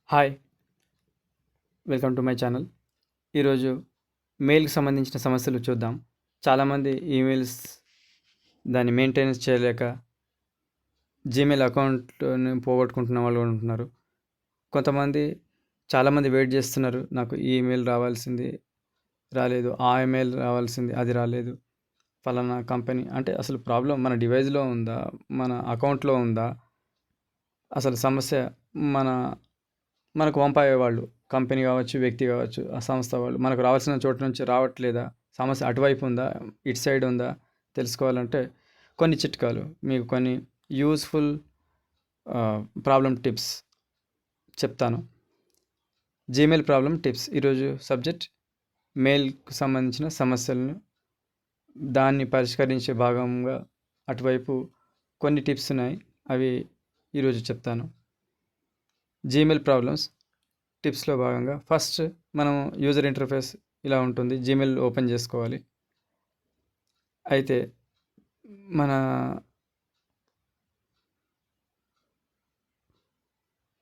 Hi! Welcome to my channel. ఈరోజు మెయిల్‌కి సంబంధించిన సమస్యలు చూద్దాం. చాలామంది ఈమెయిల్స్ దాన్ని మెయింటెనెన్స్ చేయలేక జీమెయిల్ అకౌంట్‌ని పోగొట్టుకుంటున్న వాళ్ళు కూడా ఉంటున్నారు. కొంతమంది చాలామంది వెయిట్ చేస్తున్నారు. నాకు ఈ ఈమెయిల్ రావాల్సింది రాలేదు. ఆ ఈమెయిల్ రావాల్సింది అది రాలేదు. ఫలానా కంపెనీ అంటే అసలు ప్రాబ్లమ్ మన డివైస్‌లో ఉందా? మన అకౌంట్‌లో ఉందా? అసలు సమస్య మన మనకు పంపేవాళ్ళు కంపెనీ కావచ్చు, వ్యక్తి కావచ్చు, ఆ సంస్థ వాళ్ళు మనకు రావాల్సిన చోటు నుంచి రావట్లేదా? సమస్య అటువైపు ఉందా? ఇటు సైడ్ ఉందా? తెలుసుకోవాలంటే కొన్ని చిట్కాలు మీకు కొన్ని యూజ్ఫుల్ ప్రాబ్లమ్ టిప్స్ చెప్తాను. జీమెయిల్ ప్రాబ్లమ్ టిప్స్ ఈరోజు సబ్జెక్ట్ మెయిల్‌కు సంబంధించిన సమస్యలను దాన్ని పరిష్కరించే భాగంగా అటువైపు కొన్ని టిప్స్ ఉన్నాయి. అవి ఈరోజు చెప్తాను. జీమెయిల్ ప్రాబ్లమ్స్ టిప్స్లో భాగంగా ఫస్ట్ మనం యూజర్ ఇంటర్ఫేస్ ఇలా ఉంటుంది. జీమెయిల్ ఓపెన్ చేసుకోవాలి. అయితే మన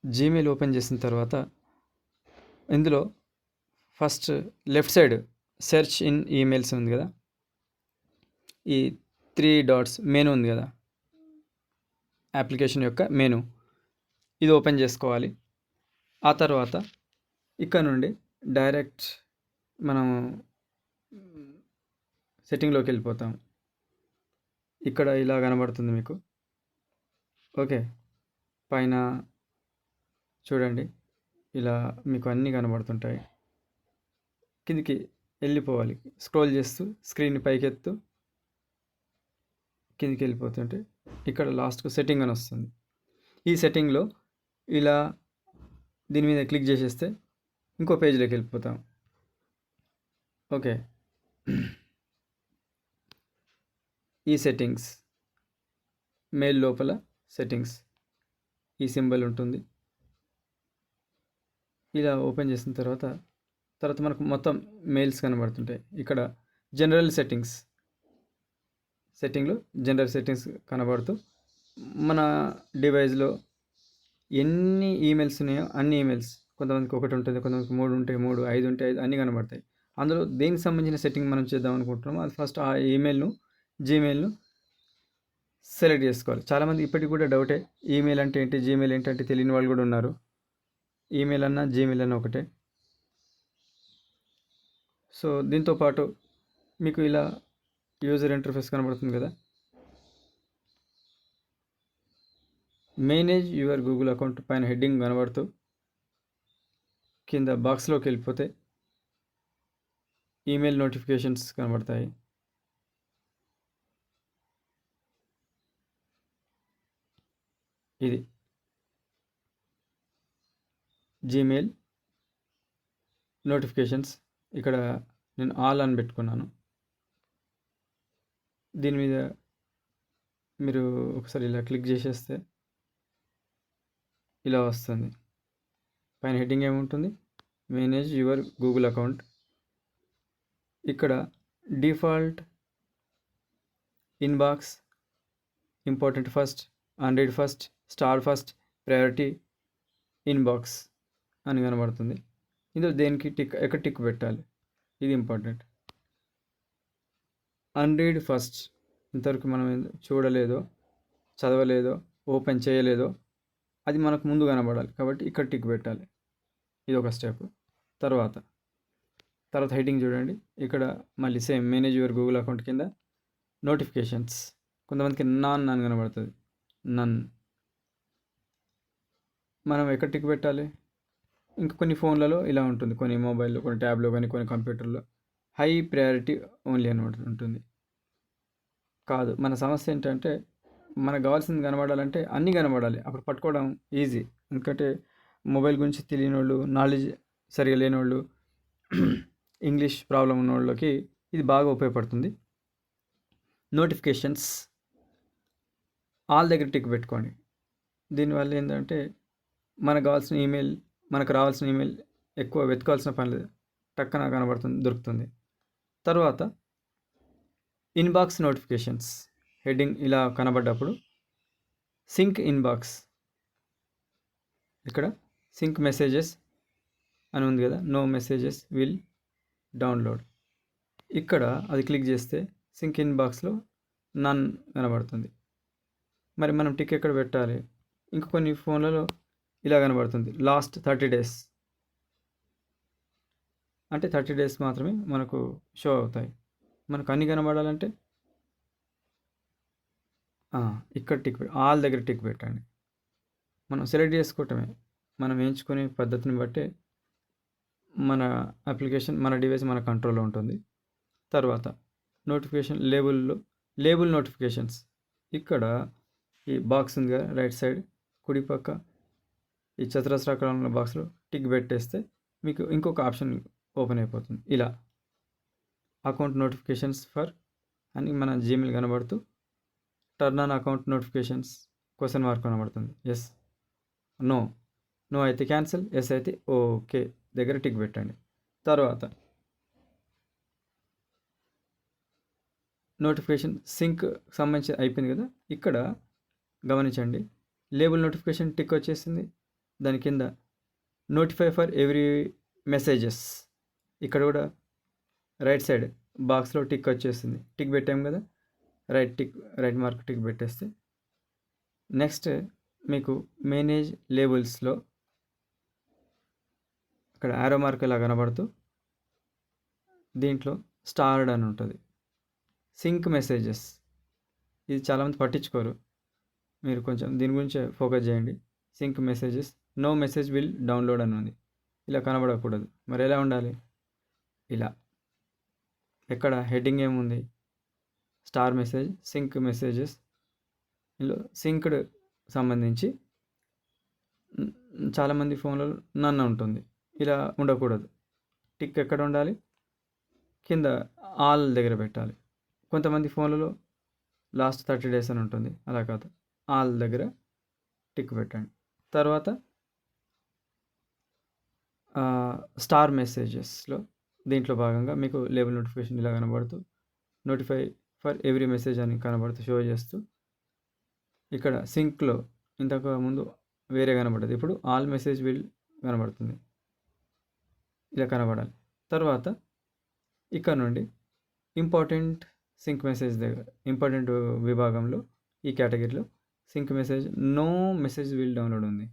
జీమెయిల్ ఓపెన్ చేసిన తర్వాత ఇందులో first left side search in emails ఉంది కదా, ఈ 3 డాట్స్ మెనూ ఉంది కదా, అప్లికేషన్ యొక్క మెనూ ఇది ఓపెన్ చేసుకోవాలి. ఆ తర్వాత ఇక్కడ నుండి డైరెక్ట్ మనం సెట్టింగ్లోకి వెళ్ళిపోతాం. ఇక్కడ ఇలా కనబడుతుంది మీకు. ఓకే, పైన చూడండి ఇలా మీకు అన్నీ కనబడుతుంటాయి. కిందికి వెళ్ళిపోవాలి. స్క్రోల్ చేస్తూ స్క్రీన్ పైకెత్తు కిందికి వెళ్ళిపోతుంటే ఇక్కడ లాస్ట్కు సెట్టింగ్ అని వస్తుంది. ఈ సెట్టింగ్లో ఇలా దీని మీద క్లిక్ చేసేస్తే ఇంకో పేజ్లోకి వెళ్ళిపోతాం. ఓకే, ఈ సెట్టింగ్స్ మెయిల్ లోపల సెట్టింగ్స్ ఈ సింబల్ ఉంటుంది. ఇలా ఓపెన్ చేసిన తర్వాత మనకు మొత్తం మెయిల్స్ కనబడుతుంటాయి. ఇక్కడ జనరల్ సెట్టింగ్లో జనరల్ సెట్టింగ్స్ కనబడుతూ మన డివైస్లో ఎన్ని ఈమెయిల్స్ ఉన్నాయో అన్ని ఈమెయిల్స్, కొంతమందికి 1 ఉంటుంది, కొంతమందికి 3 ఉంటాయి, 3, 5 ఉంటాయి, అన్నీ కనబడతాయి. అందులో దేనికి సంబంధించిన సెట్టింగ్ మనం చేద్దాం అనుకుంటున్నామో అది ఫస్ట్ ఆ జీమెయిల్ను సెలెక్ట్ చేసుకోవాలి. చాలామంది ఇప్పటికి కూడా డౌటే, ఈమెయిల్ అంటే ఏంటి, జీమెయిల్ ఏంటంటే తెలియని వాళ్ళు కూడా ఉన్నారు. ఈమెయిల్ అన్నా జీమెయిల్ అన్నా ఒకటే. సో దీంతోపాటు మీకు ఇలా యూజర్ ఇంటర్ఫేస్ కనబడుతుంది కదా, మేనేజ్ యువర్ గూగుల్ అకౌంట్ పైన హెడ్డింగ్ కనబడుతూ కింద బాక్స్లోకి వెళ్ళిపోతే ఈమెయిల్ నోటిఫికేషన్స్ కనబడతాయి. ఇది జీమెయిల్ నోటిఫికేషన్స్. ఇక్కడ నేను ఆల్ అని పెట్టుకున్నాను. దీని మీద మీరు ఒకసారి ఇలా క్లిక్ చేసేస్తే ఇలా వస్తుంది. పైన హెడ్డింగ్ ఏముంటుంది, మేనేజ్ యువర్ గూగుల్ అకౌంట్. ఇక్కడ default, inbox, important first, unread first, star first, priority, inbox అని కనబడుతుంది. ఇందులో దేనికి ఎక్కడ టిక్ పెట్టాలి, ఇది ఇంపార్టెంట్. అన్రీడ్ ఫస్ట్, ఇంతవరకు మనం చూడలేదో, చదవలేదో, ఓపెన్ చేయలేదో అది మనకు ముందు కనబడాలి కాబట్టి ఇక్కడ టిక్ పెట్టాలి. ఇది ఒక స్టెప్. తర్వాత హెడ్డింగ్ చూడండి, ఇక్కడ మళ్ళీ same manage your Google account కింద నోటిఫికేషన్స్. కొంతమందికి నన్ అని కనబడుతుంది, నన్. మనం ఎక్కడ టిక్ పెట్టాలి, ఇంకా కొన్ని ఫోన్లలో ఇలా ఉంటుంది, కొన్ని మొబైల్లో, కొన్ని ట్యాబ్లో, కానీ కొన్ని కంప్యూటర్లో హై ప్రయారిటీ ఓన్లీ అని ఉంటుంది. కాదు, మన సమస్య ఏంటంటే మనకు కావాల్సింది కనబడాలంటే అన్నీ కనబడాలి, అప్పుడు పట్టుకోవడం ఈజీ. ఎందుకంటే మొబైల్ గురించి తెలియని వాళ్ళు, నాలెడ్జ్ సరిగా లేని వాళ్ళు, ఇంగ్లీష్ ప్రాబ్లం ఉన్న వాళ్ళకి ఇది బాగా ఉపయోగపడుతుంది. నోటిఫికేషన్స్ ఆల్ దగ్గర టిక్ పెట్టుకోండి. దీనివల్ల ఏంటంటే మనకు రావాల్సిన ఈమెయిల్ ఎక్కువ వెతకాల్సిన పని లేదు, టక్కన దొరుకుతుంది. తర్వాత ఇన్బాక్స్ నోటిఫికేషన్స్ హెడ్డింగ్ ఇలా కనబడ్డప్పుడు సింక్ ఇన్బాక్స్, ఇక్కడ సింక్ మెసేజెస్ అని ఉంది కదా, నో మెసేజెస్ విల్ డౌన్లోడ్. ఇక్కడ అది క్లిక్ చేస్తే సింక్ ఇన్ బాక్స్లో నన్ కనబడుతుంది. మరి మనం టిక్ ఎక్కడ పెట్టాలి? ఇంకా కొన్ని ఫోన్లలో ఇలా కనబడుతుంది, లాస్ట్ 30 days. అంటే 30 days మాత్రమే మనకు షో అవుతాయి. మనకు అన్ని కనబడాలంటే ఇక్కడ టిక్ ఆల్ దగ్గర టిక్ పెట్టండి. మనం సెలెక్ట్ చేసుకోవటమే, మనం ఎంచుకునే పద్ధతిని బట్టే మన అప్లికేషన్, మన డివైస్ మన కంట్రోల్లో ఉంటుంది. తర్వాత నోటిఫికేషన్ లేబుల్ నోటిఫికేషన్స్. ఇక్కడ ఈ బాక్స్ ఉంది కదా, రైట్ సైడ్ కుడి పక్క ఈ చతురస్రాకారంలో బాక్స్లో టిక్ పెట్టేస్తే మీకు ఇంకొక ఆప్షన్ ఓపెన్ అయిపోతుంది. ఇలా అకౌంట్ నోటిఫికేషన్స్ ఫర్ అని మన జీమెయిల్ కనబడుతూ turn on account notifications question mark కనబడుతుంది. ఎస్, నో అయితే క్యాన్సిల్, ఎస్ అయితే ఓకే దగ్గర టిక్ పెట్టండి. తర్వాత నోటిఫికేషన్ సింక్ సంబంధించి అయిపోయింది కదా, ఇక్కడ గమనించండి లేబుల్ నోటిఫికేషన్ టిక్ వచ్చేసింది. దాని కింద నోటిఫై ఫర్ ఎవ్రీ మెసేజెస్, ఇక్కడ కూడా రైట్ సైడ్ బాక్స్లో టిక్ వచ్చేసింది. టిక్ పెట్టాం కదా, రైట్ మార్క్ టిక్ పెట్టేస్తే నెక్స్ట్ మీకు మేనేజ్ లేబుల్స్లో అక్కడ యారో మార్క్ ఇలా కనబడుతూ దీంట్లో స్టార్డ్ అని ఉంటుంది, సింక్ మెసేజెస్. ఇది చాలామంది పట్టించుకోరు, మీరు కొంచెం దీని గురించి ఫోకస్ చేయండి. Sync messages no message will download అని ఉంది, ఇలా కనబడకూడదు. మరి ఎలా ఉండాలి? ఇలా. ఎక్కడ హెడ్డింగ్ ఏముంది? Star message sync messages. ఇందులో సింక్డ్ సంబంధించి చాలామంది ఫోన్లలో నన్ను ఉంటుంది, ఇలా ఉండకూడదు. టిక్ ఎక్కడ ఉండాలి? కింద ఆల్ దగ్గర పెట్టాలి. కొంతమంది ఫోన్లలో లాస్ట్ 30 days అని ఉంటుంది, అలా కాదు, ఆల్ దగ్గర టిక్ పెట్టండి. తర్వాత స్టార్ మెసేజెస్లో దీంట్లో భాగంగా మీకు లేబుల్ నోటిఫికేషన్ ఇలా కనబడుతూ నోటిఫై ఫర్ ఎవ్రీ మెసేజ్ అని కనబడుతూ షో చేస్తూ ఇక్కడ సింక్లో ఇంతకు ముందు వేరే కనబడదు, ఇప్పుడు ఆల్ మెసేజ్ విల్ కనబడుతుంది, ఇలా కనబడాలి. తర్వాత ఇక్కడ నుండి ఇంపార్టెంట్ సింక్ మెసేజ్ దగ్గర ఇంపార్టెంట్ విభాగంలో ఈ కేటగిరీలో sync message no message will download ఉంది.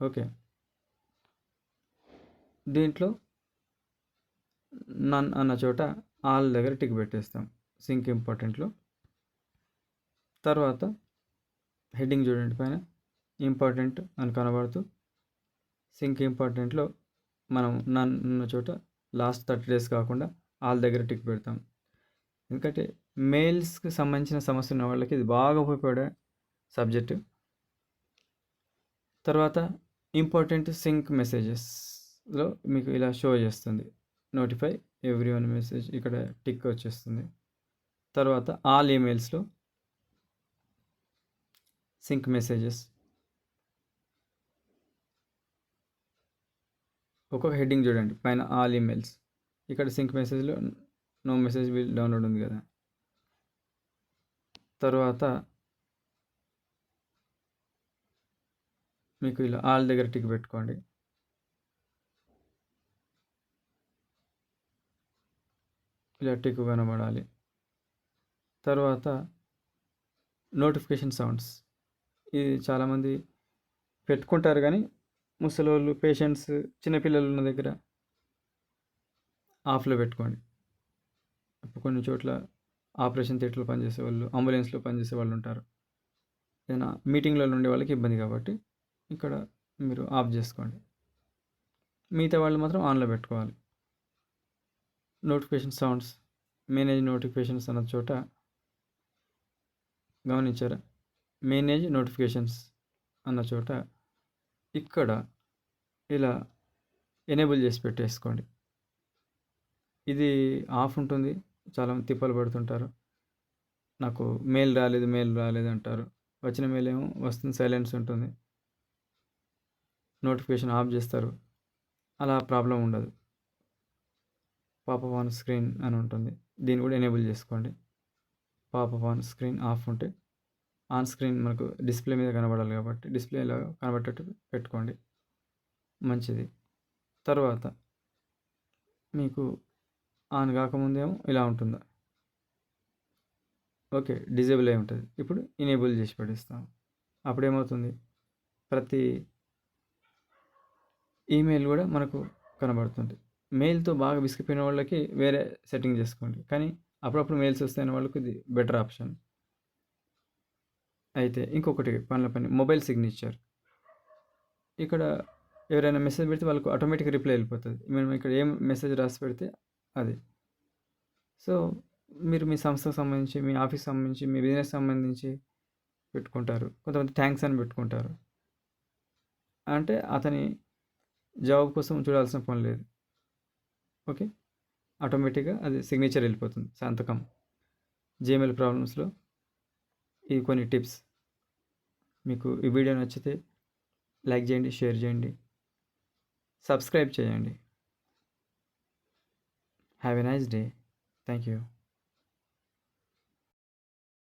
ఓకే, దీంట్లో నన్ అన్న చోట ఆల్ దగ్గర టిక్ పెట్టేస్తాం సింక్ ఇంపార్టెంట్లో. తర్వాత హెడ్డింగ్ చూడండి, పైన ఇంపార్టెంట్ అని కనబడుతూ సింక్ ఇంపార్టెంట్లో మనం నన్ ఉన్న చోట లాస్ట్ 30 days కాకుండా ఆల్ దగ్గర టిక్ పెడతాం. ఎందుకంటే మెయిల్స్కి సంబంధించిన సమస్య ఉన్న వాళ్ళకి ఇది బాగా ఉపయోగపడే సబ్జెక్టు. తర్వాత ఇంపార్టెంట్ సింక్ మెసేజెస్లో మీకు ఇలా షో చేస్తుంది నోటిఫై ఎవ్రీ వన్ మెసేజ్, ఇక్కడ టిక్ వచ్చేస్తుంది. తర్వాత ఆల్ ఈమెయిల్స్లో సింక్ మెసేజెస్ ఒక్కొక్క హెడ్డింగ్ చూడండి, పైన ఆల్ ఈమెయిల్స్, ఇక్కడ సింక్ మెసేజ్లో నో మెసేజ్ విల్ డౌన్లోడ్ ఉంది కదా. తర్వాత మీకు ఇలా ఆల్ దగ్గర టిక్ పెట్టుకోండి. ఇలా టిక్ కనబడాలి. తర్వాత నోటిఫికేషన్ సౌండ్స్, ఇది చాలామంది పెట్టుకుంటారు కానీ ముసలోళ్ళు, పేషెంట్స్, చిన్నపిల్లలు ఉన్న దగ్గర ఆఫ్లో పెట్టుకోండి. ఇప్పుడు కొన్ని చోట్ల ఆపరేషన్ థియేటర్లో పనిచేసే వాళ్ళు, అంబులెన్స్లో పనిచేసే వాళ్ళు ఉంటారు, ఏదైనా మీటింగ్లలో ఉండే వాళ్ళకి ఇబ్బంది కాబట్టి ఇక్కడ మీరు ఆఫ్ చేసుకోండి. మిగతా వాళ్ళు మాత్రం ఆన్లో పెట్టుకోవాలి. నోటిఫికేషన్ సౌండ్స్ మేనేజ్ నోటిఫికేషన్స్ అన్న చోట గమనించారా? మేనేజ్ నోటిఫికేషన్స్ అన్న చోట ఇక్కడ ఇలా ఎనేబుల్ చేసి పెట్టేసుకోండి. ఇది ఆఫ్ ఉంటుంది, చాలా తిప్పలు పడుతుంటారు, నాకు మెయిల్ రాలేదు అంటారు. వచ్చిన మెయిల్ ఏమో వస్తుంది, సైలెన్స్ ఉంటుంది, నోటిఫికేషన్ ఆఫ్ చేస్తారు. అలా ప్రాబ్లం ఉండదు. పాపప్ ఆన్ స్క్రీన్ అని ఉంటుంది, దీన్ని కూడా ఎనేబుల్ చేసుకోండి. పాపప్ ఆన్ స్క్రీన్ ఆఫ్ ఉంటే ఆన్ స్క్రీన్ మనకు డిస్ప్లే మీద కనబడాలి కాబట్టి డిస్ప్లేలో కనబడేటట్టు పెట్టుకోండి. మంచిది. తర్వాత మీకు ఆన్ కాకముందేమో ఇలా ఉంటుందా? ఓకే. డిజేబుల్ అయి ఉంటుంది. ఇప్పుడు ఎనేబుల్ చేసి పడేస్తాం. అప్పుడేమవుతుంది? ప్రతి ఈమెయిల్ కూడా మనకు కనబడుతుంది. మెయిల్‌తో బాగా విసిగిపోయిన వాళ్ళకి వేరే సెట్టింగ్ చేసుకోండి. కానీ అప్పుడప్పుడు మెయిల్స్ వస్తాయన్న వాళ్ళకి ఇది బెటర్ ఆప్షన్. అయితే ఇంకొకటి పనుల పని మొబైల్ సిగ్నేచర్. ఇక్కడ ఎవరైనా మెసేజ్ పెడితే వాళ్ళకు ఆటోమేటిక్‌గా రిప్లై వెళ్ళిపోతుంది. మనం ఇక్కడ ఏం మెసేజ్ రాసి పెడితే అది. సో, మీరు మీ సంస్థకు సంబంధించి, మీ ఆఫీస్‌కి సంబంధించి, మీ బిజినెస్ సంబంధించి పెట్టుకుంటారు. కొంతమంది థాంక్స్ అని పెట్టుకుంటారు. అంటే అతని జవాబు కోసం చూడాల్సిన పని లేదు. ఓకే. ఆటోమేటిక్‌గా అది సిగ్నేచర్ వెళ్ళిపోతుంది. సంతకం. జీమెయిల్ ప్రాబ్లమ్స్‌లో ఇవి కొన్ని టిప్స్. మీకు ఈ వీడియో నచ్చితే లైక్ చేయండి, షేర్ చేయండి, సబ్స్క్రైబ్ చేయండి. Have a nice day. Thank you.